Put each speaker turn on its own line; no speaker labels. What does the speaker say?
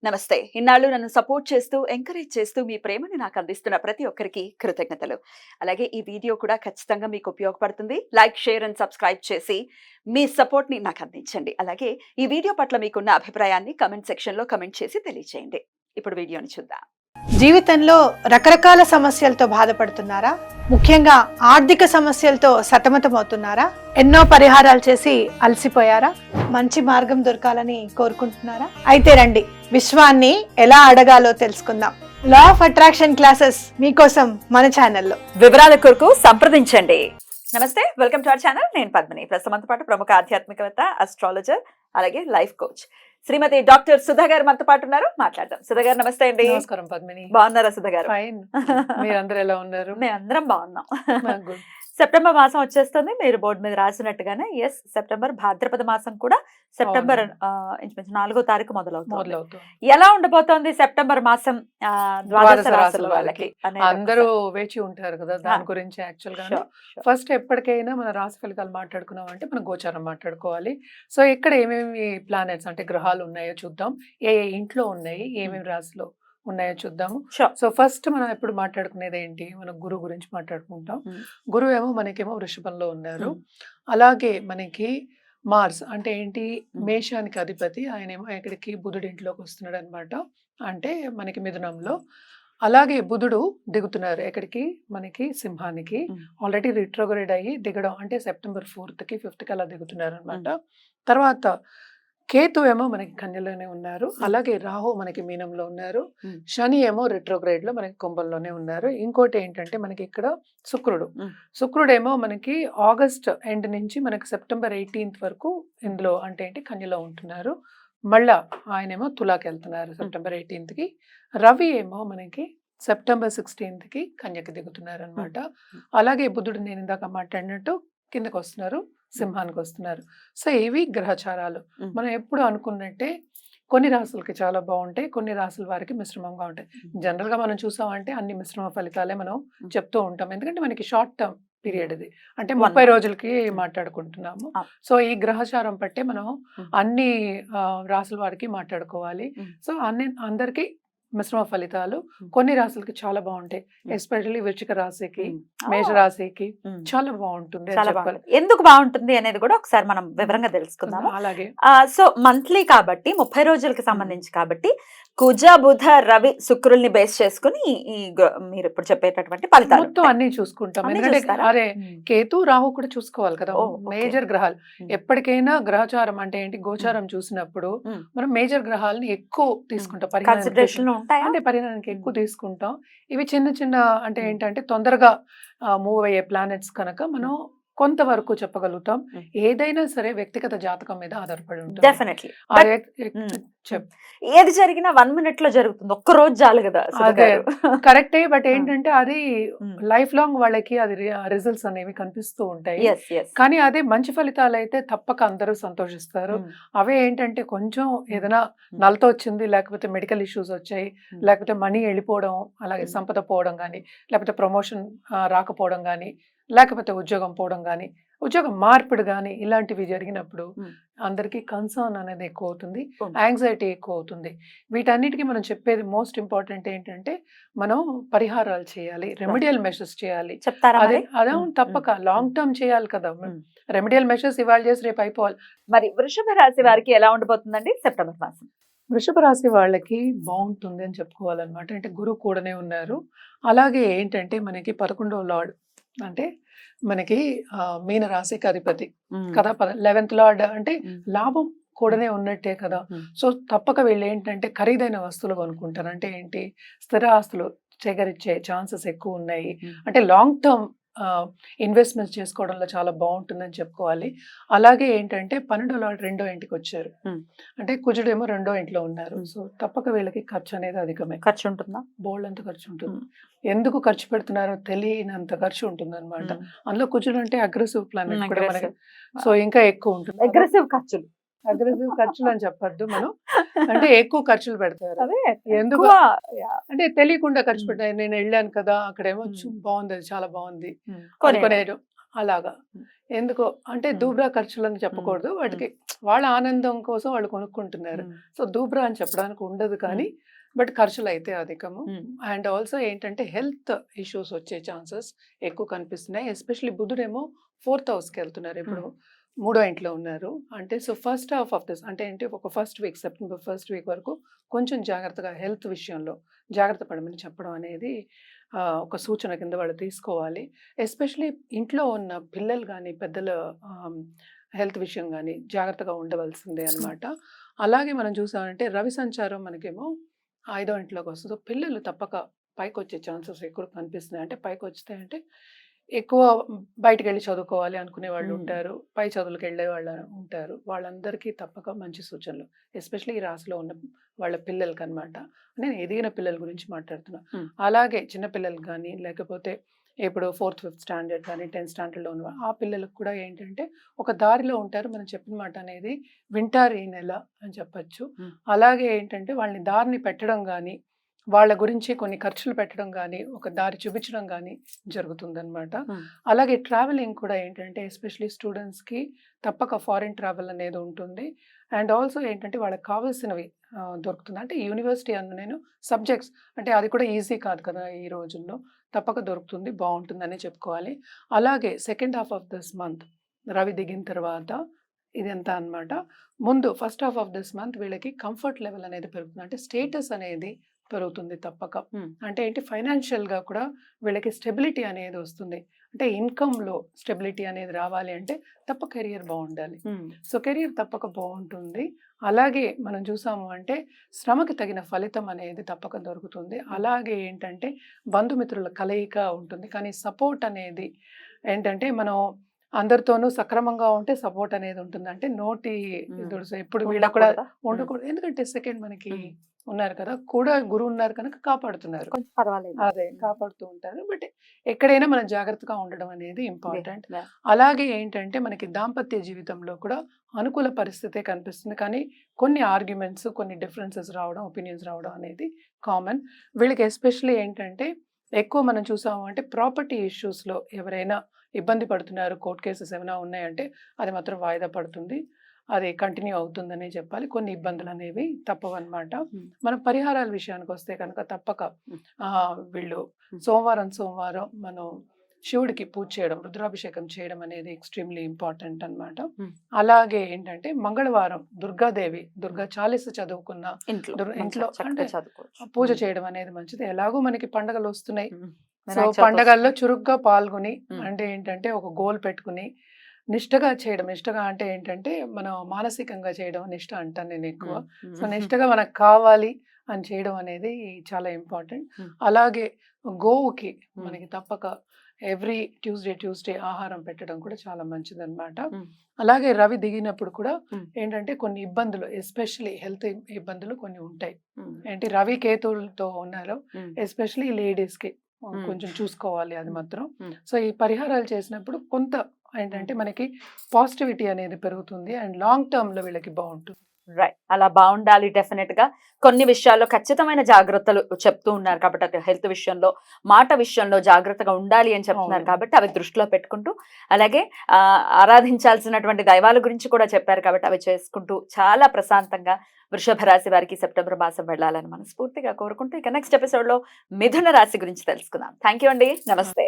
నమస్తే. ఇన్నాళ్ళు నన్ను సపోర్ట్ చేస్తూ, ఎంకరేజ్ చేస్తూ మీ ప్రేమని నాకు అందిస్తున్న ప్రతి ఒక్కరికి కృతజ్ఞతలు. అలాగే ఈ వీడియో కూడా ఖచ్చితంగా మీకు ఉపయోగపడుతుంది. లైక్, షేర్ అండ్ సబ్స్క్రైబ్ చేసి మీ సపోర్ట్‌ని నాకు అందించండి. అలాగే ఈ వీడియో పట్ల మీకున్న అభిప్రాయాన్ని కామెంట్ సెక్షన్‌లో కామెంట్ చేసి తెలియజేయండి. ఇప్పుడు వీడియోని చూద్దాం.
జీవితంలో రకరకాల సమస్యలతో బాధపడుతున్నారా? ముఖ్యంగా ఆర్థిక సమస్యలతో సతమతమవుతున్నారా? ఎన్నో పరిహారాలు చేసి అలసిపోయారా? మంచి మార్గం దొరకాలని కోరుకుంటున్నారా? అయితే రండి, విశ్వాన్ని ఎలా అడగాలో తెలుసుకుందాం. లా ఆఫ్ అట్రాక్షన్ క్లాసెస్ మీకోసం మన ఛానల్లో.
వివరాల కొరకు సంప్రదించండి. నమస్తే, వెల్కమ్ టు అవర్ ఛానల్. నేను పద్మిని. ప్రస్తుతంతో పాటు ప్రముఖ ఆధ్యాత్మికవేత్త, అస్ట్రాలజర్, అలాగే లైఫ్ కోచ్ శ్రీమతి డాక్టర్ సుధా గారు మనతో పాటు ఉన్నారు. మాట్లాడదాం. సుధా గారు నమస్తే అండి.
నమస్కారం పద్మిని.
బాగున్నారా సుధా గారు?
ఫైన్. మీరందరూ ఎలా ఉన్నారు?
మేము అందరం బాగున్నాం. సెప్టెంబర్ మాసం వచ్చేస్తుంది. మీరు బోర్డు మీద రాసినట్టుగానే ఎస్, సెప్టెంబర్ భాద్రపద మాసం కూడా సెప్టెంబర్ ఇంచుమించు 4వ తారీఖు మొదలవుతుంది. ఎలా ఉండబోతోంది సెప్టెంబర్ మాసం ద్వాదశ రాశుల వాళ్ళకి?
అందరూ వేచి ఉంటారు కదా దాని గురించి. యాక్చువల్ గా ఫస్ట్ ఎప్పటికైనా మన రాశి ఫలితాలు మాట్లాడుకున్నాం అంటే మనం గోచారం మాట్లాడుకోవాలి. సో ఇక్కడ ఏమేమి ప్లానెట్స్ అంటే గ్రహాలు ఉన్నాయో చూద్దాం. ఏ ఇంట్లో ఉన్నాయి, ఏమేమి రాశిలో ఉన్నాయో చూద్దాము. సో ఫస్ట్ మనం ఎప్పుడు మాట్లాడుకునేది ఏంటి, మనం గురువు గురించి మాట్లాడుకుంటాం. గురువు ఏమో మనకేమో వృషభంలో ఉన్నారు. అలాగే మనకి మార్స్ అంటే ఏంటి, మేషానికి అధిపతి, ఆయనేమో ఇక్కడికి బుధుడి ఇంట్లోకి వస్తున్నాడు అనమాట. అంటే మనకి మిథునంలో. అలాగే బుధుడు దిగుతున్నారు ఎక్కడికి, మనకి సింహానికి. ఆల్రెడీ రిట్రోగ్రేడ్ అయ్యి దిగడం అంటే సెప్టెంబర్ 4th కి 5th కి అలా దిగుతున్నారు అనమాట. తర్వాత కేతు ఏమో మనకి కన్యలోనే ఉన్నారు. అలాగే రాహు మనకి మీనంలో ఉన్నారు. శని ఏమో రిట్రోగ్రేడ్ లో మనకి కుంభంలోనే ఉన్నారు. ఇంకోటి ఏంటంటే మనకి ఇక్కడ శుక్రుడేమో మనకి ఆగస్ట్ ఎండ్ నుంచి మనకి సెప్టెంబర్ 18th వరకు ఇందులో అంటే ఏంటి కన్యలో ఉంటున్నారు. మళ్ళా ఆయనేమో తులాకి వెళ్తున్నారు సెప్టెంబర్ 18th కి. రవి ఏమో మనకి సెప్టెంబర్ 16th కి కన్యకి దిగుతున్నారు అనమాట. అలాగే బుధుడు నేను ఇందాక మాట్లాడినట్టు కిందకు వస్తున్నారు, సింహానికి వస్తున్నారు. సో ఇవి గ్రహచారాలు. మనం ఎప్పుడు అనుకున్నట్టే కొన్ని రాశులకి చాలా బాగుంటాయి, కొన్ని రాశుల వారికి మిశ్రమంగా ఉంటాయి. జనరల్ గా మనం చూసామంటే అన్ని మిశ్రమ ఫలితాలే మనం చెప్తూ ఉంటాం. ఎందుకంటే మనకి షార్ట్ టర్మ్ పీరియడ్ ఇది, అంటే 30 రోజులకి మాట్లాడుకుంటున్నాము. సో ఈ గ్రహచారం పట్టే మనం అన్ని రాశుల వారికి మాట్లాడుకోవాలి. సో అందరికి మిశ్రమ ఫలితాలు. కొన్ని రాశులకి చాలా బాగుంటాయి, ఎస్పెషల్లీ వృశ్చిక రాశికి, మేష రాశికి చాలా బాగుంటుంది.
ఎందుకు బాగుంటుంది అనేది కూడా ఒకసారి మనం వివరంగా తెలుసుకుందాం.
అలాగే
సో మంత్లీ కాబట్టి 30 రోజులకి సంబంధించి కాబట్టి కుజ, బుధ, రవి, శుక్రుల్ని బేస్ చేసుకుని మీరు ఇప్పుడు చెప్పేటటువంటి ఫలితాలు
మొత్తం అన్ని చూసుకుంటాం. ఎందుకంటే అరే కేతు, రాహు కూడా చూసుకోవాలి కదా, మేజర్ గ్రహాలు. ఎప్పటికైనా గ్రహచారం అంటే ఏంటి, గోచారం చూసినప్పుడు మనం మేజర్ గ్రహాలని ఎక్కువ తీసుకుంటాం, అంటే పరిగణనకి ఎక్కువ తీసుకుంటాం. ఇవి చిన్న చిన్న అంటే ఏంటంటే తొందరగా మూవ్ అయ్యే ప్లానెట్స్ కనుక మనం కొంతవరకు చెప్పగలుగుతాం. ఏదైనా సరే వ్యక్తిగత జాతకం మీద ఆధారపడి ఉంటుంది.
డెఫినెట్లీ ఏది జరిగినా 1 minute లో జరుగుతుంది, ఒక్క రోజు చాలు కదా.
అదే కరెక్టే. బట్ ఏంటంటే అది లైఫ్ లాంగ్ వాళ్ళకి అది రిజల్ట్స్ అనేవి కనిపిస్తూ ఉంటాయి. కానీ అదే మంచి ఫలితాలు అయితే తప్పక అందరూ సంతోషిస్తారు. అవే ఏంటంటే కొంచెం ఏదైనా నలతో వచ్చింది, లేకపోతే మెడికల్ ఇష్యూస్ వచ్చాయి, లేకపోతే మనీ వెళ్ళిపోవడం, అలాగే సంపద పోవడం కానీ, లేకపోతే ప్రమోషన్ రాకపోవడం కానీ, లేకపోతే ఉద్యోగం పోవడం కానీ, ఉద్యోగం మార్పిడి కానీ, ఇలాంటివి జరిగినప్పుడు అందరికీ కన్సర్న్ అనేది ఎక్కువ అవుతుంది, యాంగ్జైటీ ఎక్కువ అవుతుంది. వీటన్నిటికీ మనం చెప్పేది మోస్ట్ ఇంపార్టెంట్ ఏంటంటే మనం పరిహారాలు చేయాలి, రెమెడియల్ మెషర్స్ చేయాలి. అదే తప్పక లాంగ్ టర్మ్ చేయాలి కదా. రెమెడియల్ మెషర్స్ ఇవాళ చేసి రేపు అయిపోవాలి.
మరి వృషభ రాశి వారికి ఎలా ఉండబోతుందండి సెప్టెంబర్ మాసం?
వృషభ రాశి వాళ్ళకి బాగుంటుంది అని చెప్పుకోవాలన్నమాట. అంటే గురువు కూడానే ఉన్నారు. అలాగే ఏంటంటే మనకి 11వ లార్డ్ అంటే మనకి మీన రాశికి అధిపతి కదా, 11th లార్డ్ అంటే లాభం కూడానే ఉన్నట్టే కదా. సో తప్పక వీళ్ళు ఏంటంటే ఖరీదైన వస్తువులు కొనుక్కుంటారు. అంటే ఏంటి, స్థిర ఆస్తులు చేకరించే ఛాన్సెస్ ఎక్కువ ఉన్నాయి. అంటే లాంగ్ టర్మ్ ఇన్వెస్ట్మెంట్స్ చేసుకోవడంలో చాలా బాగుంటుందని చెప్పుకోవాలి. అలాగే ఏంటంటే 12వ లార్డ్ 2వ ఇంటికి వచ్చారు. అంటే కుజుడేమో 2వ ఇంట్లో ఉన్నారు. సో తప్పక వీళ్ళకి ఖర్చు అనేది అధికమే.
ఖర్చు ఉంటుందా?
బోల్డ్ అంత ఖర్చు ఉంటుంది. ఎందుకు ఖర్చు పెడుతున్నారో తెలియనంత ఖర్చు ఉంటుంది అనమాట. అందులో కుజుడు అంటే అగ్రెసివ్ ప్లానెట్ కూడా మనకి, సో ఇంకా ఎక్కువ ఉంటుంది.
అగ్రెసివ్
ఖర్చులు అని చెప్పొద్దు మనం, అంటే ఎక్కువ ఖర్చులు పెడతారు. ఎందుకు అంటే తెలియకుండా ఖర్చు పెట్టారు. నేను వెళ్ళాను కదా, అక్కడేమో బాగుంది, అది చాలా బాగుంది కొనేయడం, అలాగా.
Hmm.
ఎందుకో అంటే
Hmm.
దూబ్రా ఖర్చులని చెప్పకూడదు. వాటికి వాళ్ళ ఆనందం కోసం వాళ్ళు కొనుక్కుంటున్నారు. సో దూబ్రా అని చెప్పడానికి ఉండదు కానీ బట్ ఖర్చులైతే అధికము. అండ్ ఆల్సో ఏంటంటే హెల్త్ ఇష్యూస్ వచ్చే ఛాన్సెస్ ఎక్కువ కనిపిస్తున్నాయి. ఎస్పెషల్లీ బుధుడేమో 4th హౌస్‌కి వెళ్తున్నారు. ఇప్పుడు మూడో ఇంట్లో ఉన్నారు. అంటే so first half of this అంటే ఏంటి ఒక first week September first week వరకు కొంచెం జాగ్రత్తగా హెల్త్ విషయంలో జాగ్రత్త పడమని చెప్పడం అనేది ఒక సూచన కింద వాళ్ళు తీసుకోవాలి. ఎస్పెషల్లీ ఇంట్లో ఉన్న పిల్లలు కానీ పెద్దల హెల్త్ విషయం కానీ జాగ్రత్తగా ఉండవలసిందే అనమాట. అలాగే మనం చూసామంటే రవి సంచారం మనకేమో 5వ ఇంట్లోకి వస్తుంది. సో పిల్లలు తప్పక పైకి వచ్చే ఛాన్సెస్ ఎక్కువ కనిపిస్తున్నాయి. అంటే పైకి వస్తే అంటే ఎక్కువ బయటికి వెళ్ళి చదువుకోవాలి అనుకునే వాళ్ళు ఉంటారు. పై చదువులకు వెళ్ళే వాళ్ళు ఉంటారు. వాళ్ళందరికీ తప్పక మంచి సూచనలు. ఎస్పెషల్లీ ఈ రాశిలో ఉన్న వాళ్ళ పిల్లలకి అనమాట. నేను ఎదిగిన పిల్లల గురించి మాట్లాడుతున్నా. అలాగే చిన్న పిల్లలకు కానీ లేకపోతే ఇప్పుడు 4th 5th స్టాండర్డ్ కానీ 10th స్టాండర్డ్లో ఉన్న ఆ పిల్లలకు కూడా ఏంటంటే ఒక దారిలో ఉంటారు. మనం చెప్పిన మాట అనేది వింటారు ఈ నెల అని చెప్పచ్చు. అలాగే ఏంటంటే వాళ్ళని దారిని పెట్టడం కానీ వాళ్ళ గురించి కొన్ని ఖర్చులు పెట్టడం కానీ ఒక దారి చూపించడం కానీ జరుగుతుందన్నమాట. అలాగే ట్రావెలింగ్ కూడా ఏంటంటే ఎస్పెషల్లీ స్టూడెంట్స్కి తప్పక ఫారిన్ ట్రావెల్ అనేది ఉంటుంది. అండ్ ఆల్సో ఏంటంటే వాళ్ళకి కావాల్సినవి దొరుకుతుంది. అంటే యూనివర్సిటీ నేను సబ్జెక్ట్స్ అంటే అది కూడా ఈజీ కాదు కదా ఈ రోజుల్లో. తప్పక దొరుకుతుంది, బాగుంటుందని చెప్పుకోవాలి. అలాగే second half of this month Ravi దిగిన తర్వాత ఇదంతా అనమాట. ముందు first half of this month వీళ్ళకి కంఫర్ట్ లెవెల్ అనేది పెరుగుతుంది. అంటే స్టేటస్ అనేది పెరుగుతుంది తప్పక. అంటే ఏంటి ఫైనాన్షియల్గా కూడా వీళ్ళకి స్టెబిలిటీ అనేది వస్తుంది. అంటే ఇన్కమ్లో స్టెబిలిటీ అనేది రావాలి అంటే తప్ప కెరియర్ బాగుండాలి. సో కెరియర్ తప్పక బాగుంటుంది. అలాగే మనం చూసాము అంటే శ్రమకి తగిన ఫలితం అనేది తప్పక దొరుకుతుంది. అలాగే ఏంటంటే బంధుమిత్రుల కలయిక ఉంటుంది. కానీ సపోర్ట్ అనేది ఏంటంటే మనం అందరితోనూ సక్రమంగా ఉంటే సపోర్ట్ అనేది ఉంటుంది. అంటే నోటి దుడుసు ఎప్పుడు వీళ్ళ కూడా ఉండకూడదు. ఎందుకంటే సెకండ్ మనకి ఉన్నారు కదా, కూడా గురువు ఉన్నారు కనుక కాపాడుతున్నారు.
కొంచెం పర్వాలేదు.
అదే కాపాడుతూ ఉంటారు. బట్ ఎక్కడైనా మనం జాగ్రత్తగా ఉండడం అనేది ఇంపార్టెంట్. అలాగే ఏంటంటే మనకి దాంపత్య జీవితంలో కూడా అనుకూల పరిస్థితే కనిపిస్తుంది. కానీ కొన్ని ఆర్గ్యుమెంట్స్, కొన్ని డిఫరెన్సెస్ రావడం, ఒపీనియన్స్ రావడం అనేది కామన్. వీళ్ళకి ఎస్పెషల్లీ ఏంటంటే ఎక్కువ మనం చూసాము అంటే ప్రాపర్టీ ఇష్యూస్లో ఎవరైనా ఇబ్బంది పడుతున్నారు, కోర్ట్ కేసెస్ ఏమైనా ఉన్నాయంటే అది మాత్రం వాయిదా పడుతుంది. అది కంటిన్యూ అవుతుందనే చెప్పాలి. కొన్ని ఇబ్బందులు అనేవి తప్పవన్నమాట. మనం పరిహారాల విషయానికి వస్తే కనుక తప్పక వీళ్ళు సోమవారం మనం శివుడికి పూజ చేయడం, రుద్రాభిషేకం చేయడం అనేది ఎక్స్ట్రీమ్లీ ఇంపార్టెంట్ అన్నమాట. అలాగే ఏంటంటే మంగళవారం దుర్గాదేవి దుర్గా చాలీస చదువుకున్న ఇంట్లో అంటే పూజ చేయడం అనేది మంచిది. ఎలాగో మనకి పండగలు వస్తున్నాయి. సో పండగల్లో చురుగ్గా పాల్గొని అంటే ఏంటంటే ఒక గోల్ పెట్టుకుని నిష్టగా చేయడం. నిష్టగా అంటే ఏంటంటే మనం మానసికంగా చేయడం నిష్ట అంటాను నేను ఎక్కువ. సో నిష్టగా మనకు కావాలి అని చేయడం అనేది చాలా ఇంపార్టెంట్. అలాగే గోవుకి మనకి తప్పక ఎవ్రీ ట్యూస్డే ఆహారం పెట్టడం కూడా చాలా మంచిది అనమాట. అలాగే రవి దిగినప్పుడు కూడా ఏంటంటే కొన్ని ఇబ్బందులు, ఎస్పెషలీ హెల్త్ ఇబ్బందులు కొన్ని ఉంటాయి. ఏంటి రవి కేతువులతో ఉన్నారు, ఎస్పెషలీ లేడీస్ కి కొంచెం చూసుకోవాలి అది మాత్రం. సో ఈ పరిహారాలు చేసినప్పుడు కొంత ఏంటంటే మనకి పాజిటివిటీ అనేది పెరుగుతుంది అండ్ లాంగ్ టర్మ్ లో వీళ్ళకి బాగుంటుంది.
రైట్, అలా బాగుండాలి. డెఫినెట్ గా కొన్ని విషయాల్లో ఖచ్చితమైన జాగ్రత్తలు చెప్తూ ఉన్నారు కాబట్టి అది హెల్త్ విషయంలో, మాట విషయంలో జాగ్రత్తగా ఉండాలి అని చెప్తున్నారు కాబట్టి అవి దృష్టిలో పెట్టుకుంటూ, అలాగే ఆరాధించాల్సినటువంటి దైవాల గురించి కూడా చెప్పారు కాబట్టి అవి చేసుకుంటూ చాలా ప్రశాంతంగా వృషభ రాశి వారికి సెప్టెంబర్ మాసం వెళ్ళాలని మనస్ఫూర్తిగా కోరుకుంటూ ఇక నెక్స్ట్ ఎపిసోడ్ లో మిథున రాశి గురించి తెలుసుకుందాం. థ్యాంక్ యూ అండి, నమస్తే.